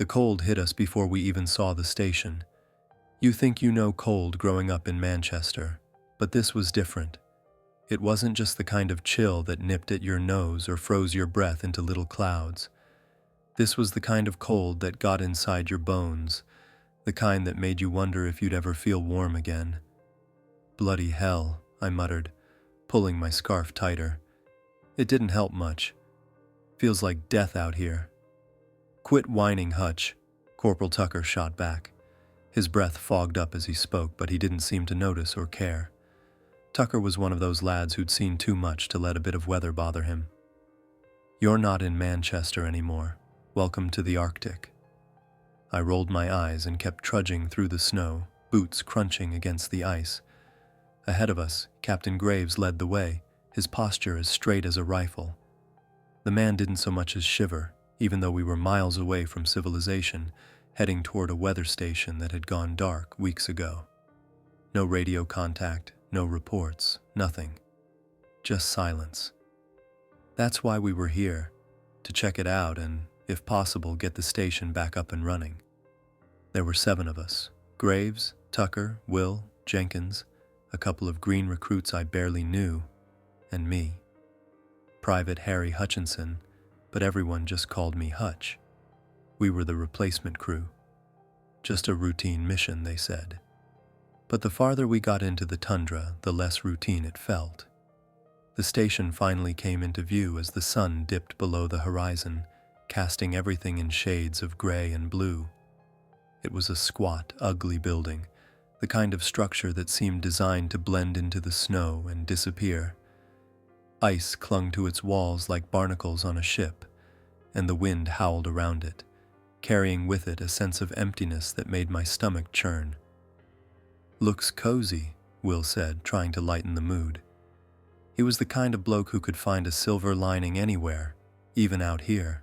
The cold hit us before we even saw the station. You think you know cold growing up in Manchester, but this was different. It wasn't just the kind of chill that nipped at your nose or froze your breath into little clouds. This was the kind of cold that got inside your bones, the kind that made you wonder if you'd ever feel warm again. Bloody hell, I muttered, pulling my scarf tighter. It didn't help much. Feels like death out here. Quit whining, Hutch, Corporal Tucker shot back. His breath fogged up as he spoke, but he didn't seem to notice or care. Tucker was one of those lads who'd seen too much to let a bit of weather bother him. You're not in Manchester anymore. Welcome to the Arctic. I rolled my eyes and kept trudging through the snow, boots crunching against the ice. Ahead of us, Captain Graves led the way, his posture as straight as a rifle. The man didn't so much as shiver, even though we were miles away from civilization, heading toward a weather station that had gone dark weeks ago. No radio contact, no reports, nothing. Just silence. That's why we were here, to check it out and, if possible, get the station back up and running. There were 7 of us: Graves, Tucker, Will, Jenkins, a couple of green recruits I barely knew, and me. Private Harry Hutchinson, but everyone just called me Hutch. We were the replacement crew. Just a routine mission, they said. But the farther we got into the tundra, the less routine it felt. The station finally came into view as the sun dipped below the horizon, casting everything in shades of gray and blue. It was a squat, ugly building, the kind of structure that seemed designed to blend into the snow and disappear. Ice clung to its walls like barnacles on a ship, and the wind howled around it, carrying with it a sense of emptiness that made my stomach churn. "Looks cozy," Will said, trying to lighten the mood. He was the kind of bloke who could find a silver lining anywhere, even out here.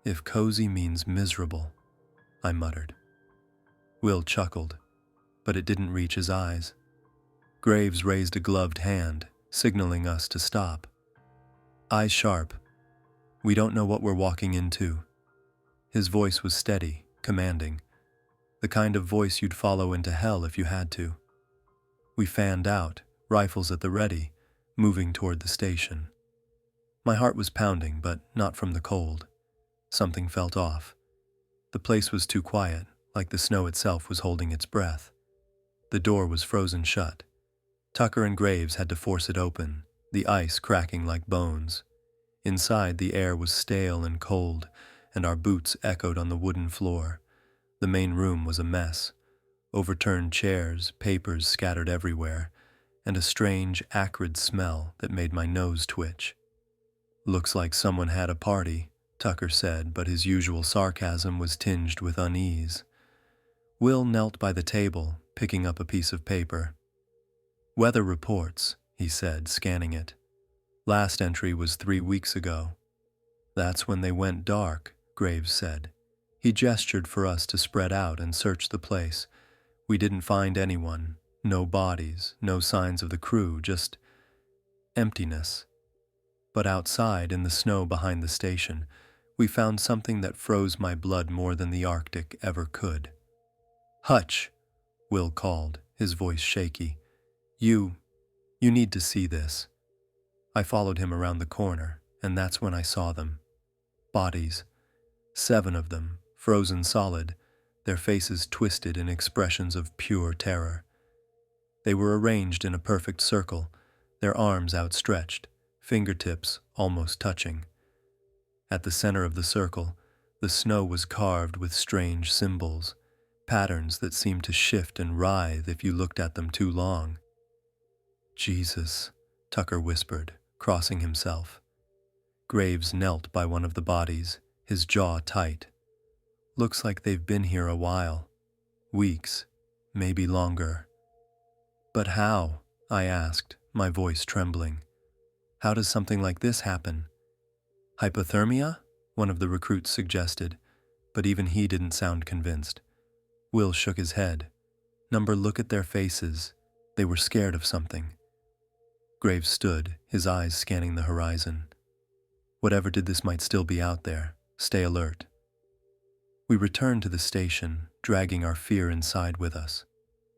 "If cozy means miserable," I muttered. Will chuckled, but it didn't reach his eyes. Graves raised a gloved hand, signaling us to stop. Eyes sharp. "We don't know what we're walking into." His voice was steady, commanding, the kind of voice you'd follow into hell if you had to. We fanned out, rifles at the ready, moving toward the station. My heart was pounding, but not from the cold. Something felt off. The place was too quiet, like the snow itself was holding its breath. The door was frozen shut. Tucker and Graves had to force it open, the ice cracking like bones. Inside, the air was stale and cold, and our boots echoed on the wooden floor. The main room was a mess. Overturned chairs, papers scattered everywhere, and a strange, acrid smell that made my nose twitch. "Looks like someone had a party," Tucker said, but his usual sarcasm was tinged with unease. Will knelt by the table, picking up a piece of paper. "Weather reports," he said, scanning it. "Last entry was 3 weeks ago." "That's when they went dark," Graves said. He gestured for us to spread out and search the place. We didn't find anyone, no bodies, no signs of the crew, just emptiness. But outside, in the snow behind the station, we found something that froze my blood more than the Arctic ever could. "Hutch," Will called, his voice shaky. You need to see this." I followed him around the corner, and that's when I saw them. Bodies. 7 of them, frozen solid, their faces twisted in expressions of pure terror. They were arranged in a perfect circle, their arms outstretched, fingertips almost touching. At the center of the circle, the snow was carved with strange symbols, patterns that seemed to shift and writhe if you looked at them too long. "Jesus," Tucker whispered, crossing himself. Graves knelt by one of the bodies, his jaw tight. "Looks like they've been here a while. Weeks, maybe longer." "But how?" I asked, my voice trembling. "How does something like this happen?" "Hypothermia?" one of the recruits suggested, but even he didn't sound convinced. Will shook his head. "Number, look at their faces. They were scared of something." Graves stood, his eyes scanning the horizon. "Whatever did this might still be out there. Stay alert." We returned to the station, dragging our fear inside with us.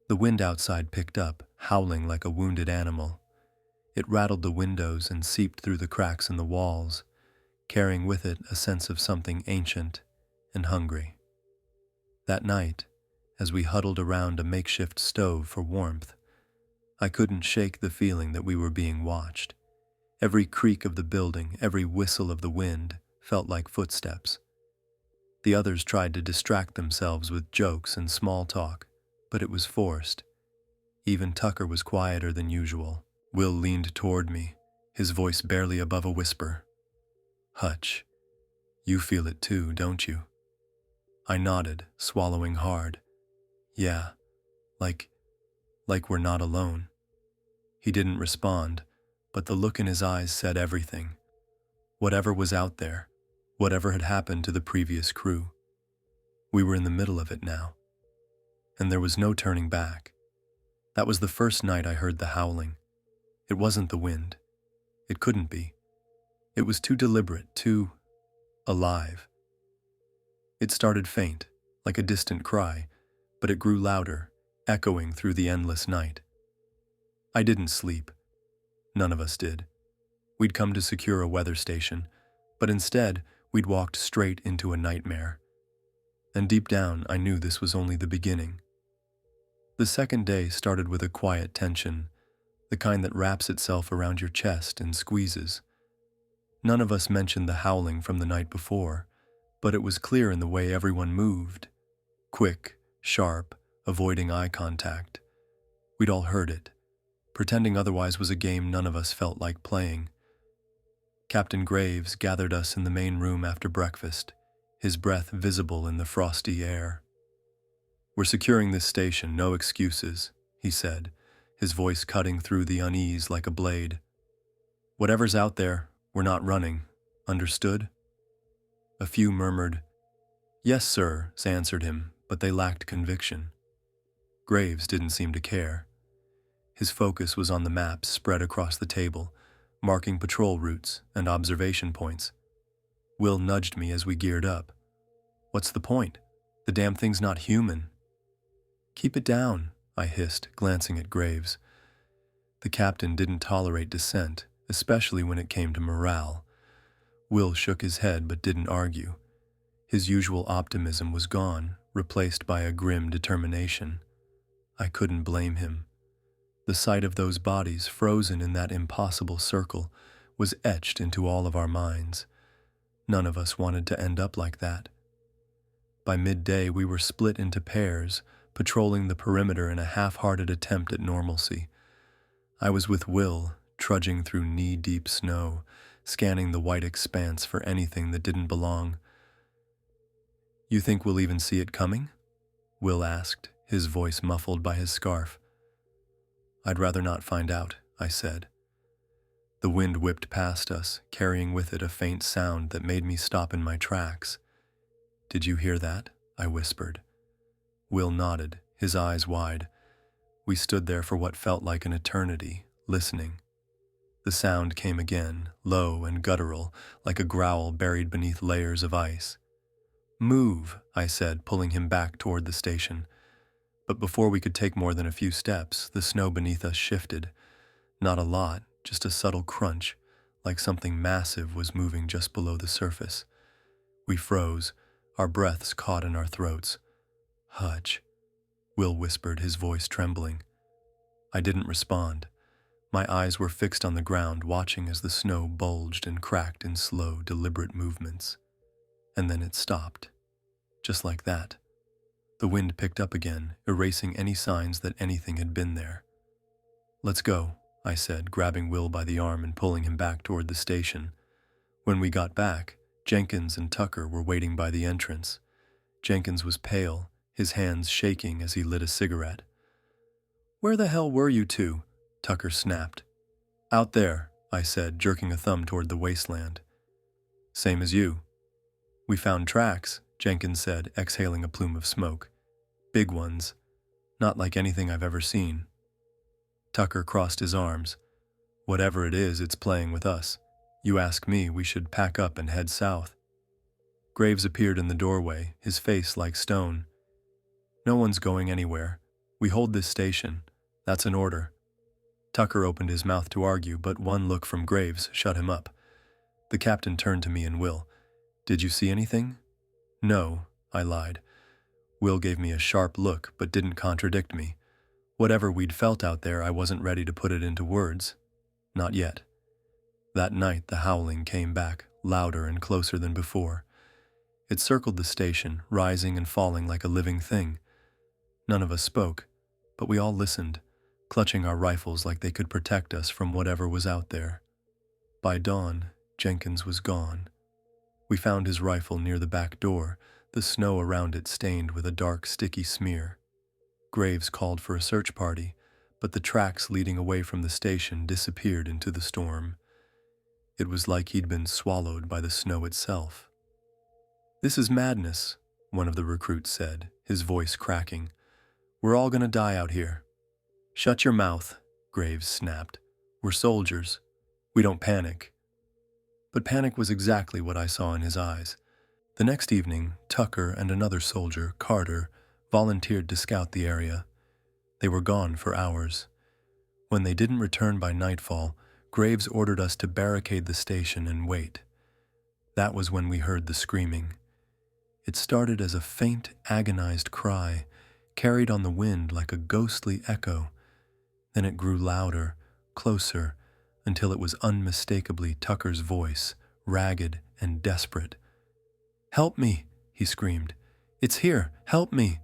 The wind outside picked up, howling like a wounded animal. It rattled the windows and seeped through the cracks in the walls, carrying with it a sense of something ancient and hungry. That night, as we huddled around a makeshift stove for warmth, I couldn't shake the feeling that we were being watched. Every creak of the building, every whistle of the wind felt like footsteps. The others tried to distract themselves with jokes and small talk, but it was forced. Even Tucker was quieter than usual. Will leaned toward me, his voice barely above a whisper. "Hutch, you feel it too, don't you?" I nodded, swallowing hard. "Yeah, like we're not alone." He didn't respond, but the look in his eyes said everything. Whatever was out there, whatever had happened to the previous crew, we were in the middle of it now. And there was no turning back. That was the first night I heard the howling. It wasn't the wind. It couldn't be. It was too deliberate, too alive. It started faint, like a distant cry, but it grew louder, echoing through the endless night. I didn't sleep. None of us did. We'd come to secure a weather station, but instead we'd walked straight into a nightmare. And deep down, I knew this was only the beginning. The second day started with a quiet tension, the kind that wraps itself around your chest and squeezes. None of us mentioned the howling from the night before, but it was clear in the way everyone moved. Quick, sharp, avoiding eye contact. We'd all heard it. Pretending otherwise was a game none of us felt like playing. Captain Graves gathered us in the main room after breakfast, his breath visible in the frosty air. "We're securing this station, no excuses," he said, his voice cutting through the unease like a blade. "Whatever's out there, we're not running. Understood?" A few murmured, "Yes, sir," answered him, but they lacked conviction. Graves didn't seem to care. His focus was on the maps spread across the table, marking patrol routes and observation points. Will nudged me as we geared up. "What's the point? The damn thing's not human." "Keep it down," I hissed, glancing at Graves. The captain didn't tolerate dissent, especially when it came to morale. Will shook his head but didn't argue. His usual optimism was gone, replaced by a grim determination. I couldn't blame him. The sight of those bodies frozen in that impossible circle was etched into all of our minds. None of us wanted to end up like that. By midday, we were split into pairs, patrolling the perimeter in a half-hearted attempt at normalcy. I was with Will, trudging through knee-deep snow, scanning the white expanse for anything that didn't belong. "You think we'll even see it coming?" Will asked, his voice muffled by his scarf. "I'd rather not find out," I said. The wind whipped past us, carrying with it a faint sound that made me stop in my tracks. "Did you hear that?" I whispered. Will nodded, his eyes wide. We stood there for what felt like an eternity, listening. The sound came again, low and guttural, like a growl buried beneath layers of ice. "Move," I said, pulling him back toward the station. But before we could take more than a few steps, the snow beneath us shifted. Not a lot, just a subtle crunch, like something massive was moving just below the surface. We froze, our breaths caught in our throats. "Hutch," Will whispered, his voice trembling. I didn't respond. My eyes were fixed on the ground, watching as the snow bulged and cracked in slow, deliberate movements. And then it stopped. Just like that. The wind picked up again, erasing any signs that anything had been there. "Let's go," I said, grabbing Will by the arm and pulling him back toward the station. When we got back, Jenkins and Tucker were waiting by the entrance. Jenkins was pale, his hands shaking as he lit a cigarette. "Where the hell were you two?" Tucker snapped. "Out there," I said, jerking a thumb toward the Wasteland. "Same as you." "We found tracks," Jenkins said, exhaling a plume of smoke. "Big ones. Not like anything I've ever seen." Tucker crossed his arms. "Whatever it is, it's playing with us. You ask me, we should pack up and head south." Graves appeared in the doorway, his face like stone. "No one's going anywhere. We hold this station. That's an order." Tucker opened his mouth to argue, but one look from Graves shut him up. The captain turned to me and Will. "Did you see anything?" "No," I lied. Will gave me a sharp look, but didn't contradict me. Whatever we'd felt out there, I wasn't ready to put it into words. Not yet. That night, the howling came back, louder and closer than before. It circled the station, rising and falling like a living thing. None of us spoke, but we all listened, clutching our rifles like they could protect us from whatever was out there. By dawn, Jenkins was gone. We found his rifle near the back door, the snow around it stained with a dark, sticky smear. Graves called for a search party, but the tracks leading away from the station disappeared into the storm. It was like he'd been swallowed by the snow itself. "This is madness," one of the recruits said, his voice cracking. "We're all gonna die out here." "Shut your mouth," Graves snapped. "We're soldiers. We don't panic." But panic was exactly what I saw in his eyes. The next evening, Tucker and another soldier, Carter, volunteered to scout the area. They were gone for hours. When they didn't return by nightfall, Graves ordered us to barricade the station and wait. That was when we heard the screaming. It started as a faint, agonized cry, carried on the wind like a ghostly echo. Then it grew louder, closer, until it was unmistakably Tucker's voice, ragged and desperate. "Help me," he screamed. "It's here, help me."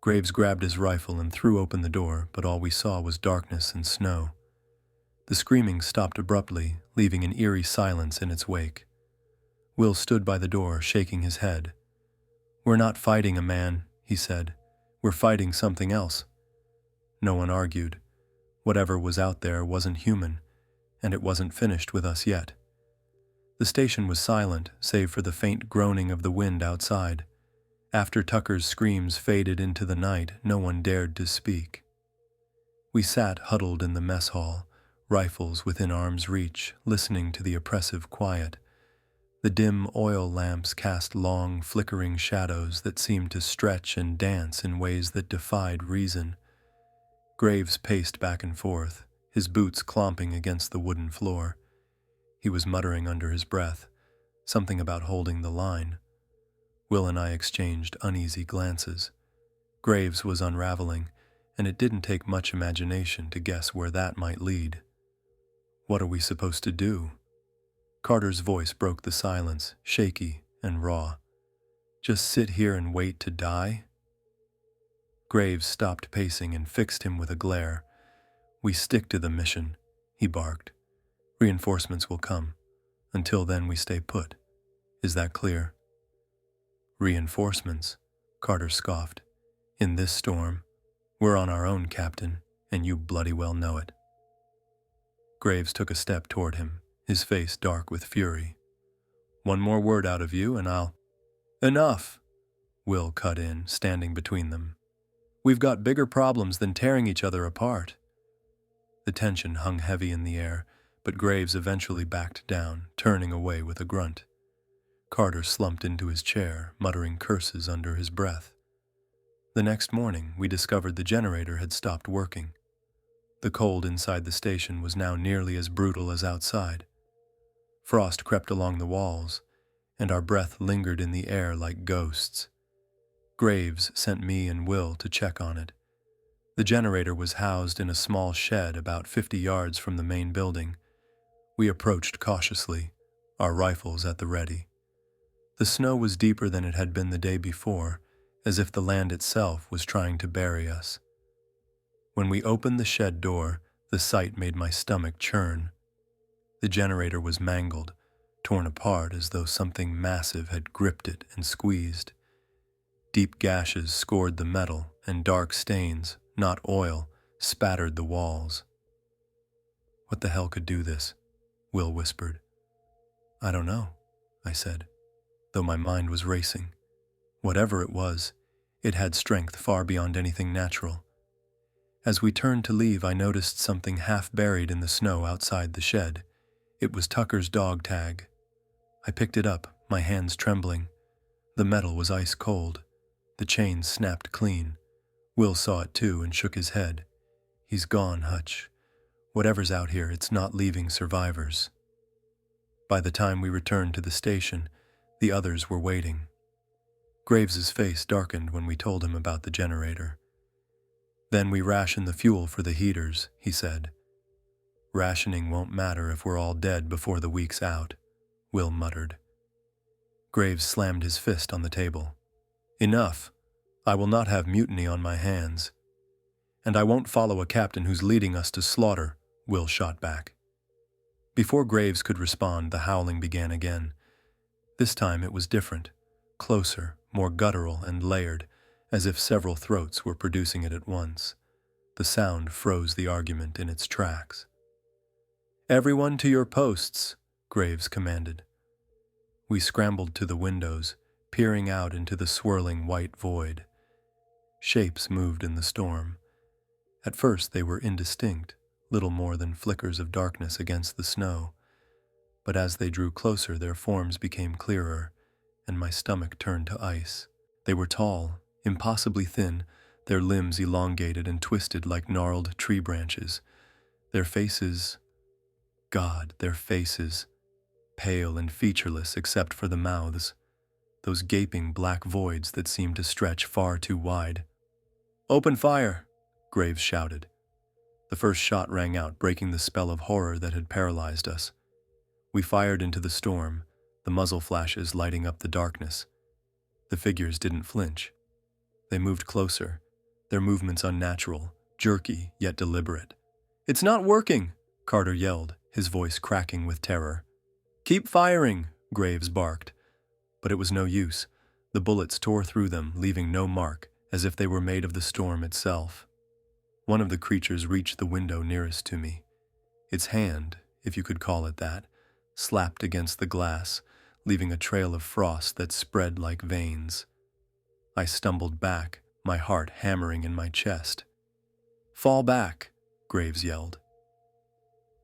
Graves grabbed his rifle and threw open the door, but all we saw was darkness and snow. The screaming stopped abruptly, leaving an eerie silence in its wake. Will stood by the door, shaking his head. "We're not fighting a man," he said. "We're fighting something else." No one argued. Whatever was out there wasn't human, and it wasn't finished with us yet. The station was silent, save for the faint groaning of the wind outside. After Tucker's screams faded into the night, no one dared to speak. We sat huddled in the mess hall, rifles within arm's reach, listening to the oppressive quiet. The dim oil lamps cast long, flickering shadows that seemed to stretch and dance in ways that defied reason. Graves paced back and forth, his boots clomping against the wooden floor. He was muttering under his breath, something about holding the line. Will and I exchanged uneasy glances. Graves was unraveling, and it didn't take much imagination to guess where that might lead. "What are we supposed to do?" Carter's voice broke the silence, shaky and raw. "Just sit here and wait to die?" Graves stopped pacing and fixed him with a glare. "We stick to the mission," he barked. "Reinforcements will come. Until then we stay put. Is that clear?" "Reinforcements," Carter scoffed. "In this storm, we're on our own, Captain, and you bloody well know it." Graves took a step toward him, his face dark with fury. "One more word out of you and I'll—" "Enough!" Will cut in, standing between them. "We've got bigger problems than tearing each other apart." The tension hung heavy in the air, but Graves eventually backed down, turning away with a grunt. Carter slumped into his chair, muttering curses under his breath. The next morning, we discovered the generator had stopped working. The cold inside the station was now nearly as brutal as outside. Frost crept along the walls, and our breath lingered in the air like ghosts. Graves sent me and Will to check on it. The generator was housed in a small shed about 50 yards from the main building. We approached cautiously, our rifles at the ready. The snow was deeper than it had been the day before, as if the land itself was trying to bury us. When we opened the shed door, the sight made my stomach churn. The generator was mangled, torn apart as though something massive had gripped it and squeezed. Deep gashes scored the metal, and dark stains, not oil, spattered the walls. "What the hell could do this?" Will whispered. "I don't know," I said, though my mind was racing. Whatever it was, it had strength far beyond anything natural. As we turned to leave, I noticed something half buried in the snow outside the shed. It was Tucker's dog tag. I picked it up, my hands trembling. The metal was ice cold. The chains snapped clean. Will saw it too and shook his head. He's gone, Hutch. Whatever's out here, it's not leaving survivors. By the time we returned to the station, the others were waiting. Graves's face darkened when we told him about the generator. Then we ration the fuel for the heaters, he said. Rationing won't matter if we're all dead before the week's out, Will muttered. Graves slammed his fist on the table. Enough. I will not have mutiny on my hands. And I won't follow a captain who's leading us to slaughter, Will shot back. Before Graves could respond, the howling began again. This time it was different, closer, more guttural and layered, as if several throats were producing it at once. The sound froze the argument in its tracks. Everyone to your posts, Graves commanded. We scrambled to the windows, peering out into the swirling white void. Shapes moved in the storm. At first they were indistinct, little more than flickers of darkness against the snow. But as they drew closer, their forms became clearer, and my stomach turned to ice. They were tall, impossibly thin, their limbs elongated and twisted like gnarled tree branches. Their faces, pale and featureless except for the mouths, those gaping black voids that seemed to stretch far too wide. Open fire, Graves shouted. The first shot rang out, breaking the spell of horror that had paralyzed us. We fired into the storm, the muzzle flashes lighting up the darkness. The figures didn't flinch. They moved closer, their movements unnatural, jerky yet deliberate. It's not working, Carter yelled, his voice cracking with terror. Keep firing, Graves barked. But it was no use. The bullets tore through them, leaving no mark, as if they were made of the storm itself. One of the creatures reached the window nearest to me. Its hand, if you could call it that, slapped against the glass, leaving a trail of frost that spread like veins. I stumbled back, my heart hammering in my chest. Fall back, Graves yelled.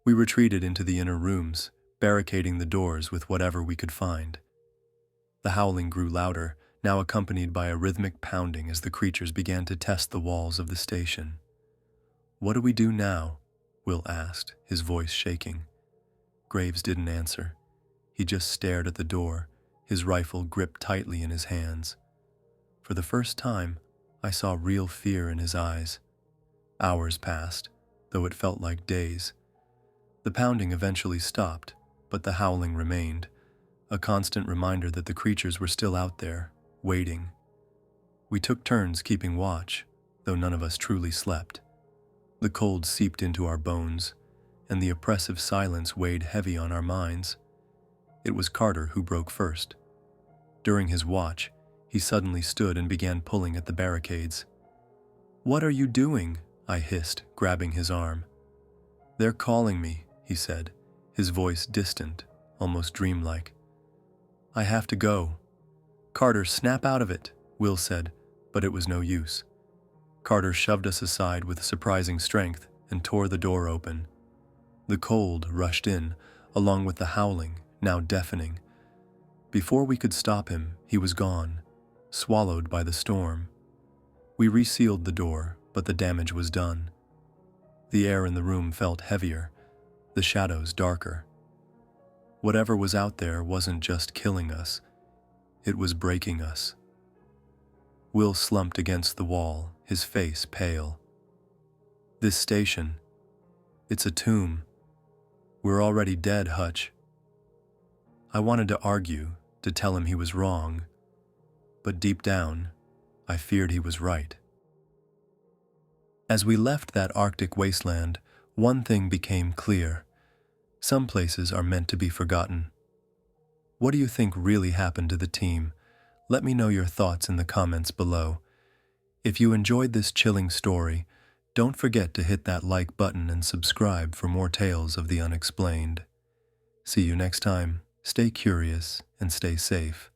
We retreated into the inner rooms, barricading the doors with whatever we could find. The howling grew louder, now accompanied by a rhythmic pounding as the creatures began to test the walls of the station. What do we do now? Will asked, his voice shaking. Graves didn't answer. He just stared at the door, his rifle gripped tightly in his hands. For the first time, I saw real fear in his eyes. Hours passed, though it felt like days. The pounding eventually stopped, but the howling remained, a constant reminder that the creatures were still out there, waiting. We took turns keeping watch, though none of us truly slept. The cold seeped into our bones, and the oppressive silence weighed heavy on our minds. It was Carter who broke first. During his watch, he suddenly stood and began pulling at the barricades. "What are you doing?" I hissed, grabbing his arm. "They're calling me," he said, his voice distant, almost dreamlike. "I have to go." "Carter, snap out of it," Will said, but it was no use. Carter shoved us aside with surprising strength and tore the door open. The cold rushed in, along with the howling, now deafening. Before we could stop him, he was gone, swallowed by the storm. We resealed the door, but the damage was done. The air in the room felt heavier, the shadows darker. Whatever was out there wasn't just killing us, it was breaking us. Will slumped against the wall, his face pale. "This station, it's a tomb. We're already dead, Hutch." I wanted to argue, to tell him he was wrong, but deep down, I feared he was right. As we left that Arctic wasteland, one thing became clear. Some places are meant to be forgotten. What do you think really happened to the team? Let me know your thoughts in the comments below. If you enjoyed this chilling story, don't forget to hit that like button and subscribe for more tales of the unexplained. See you next time. Stay curious and stay safe.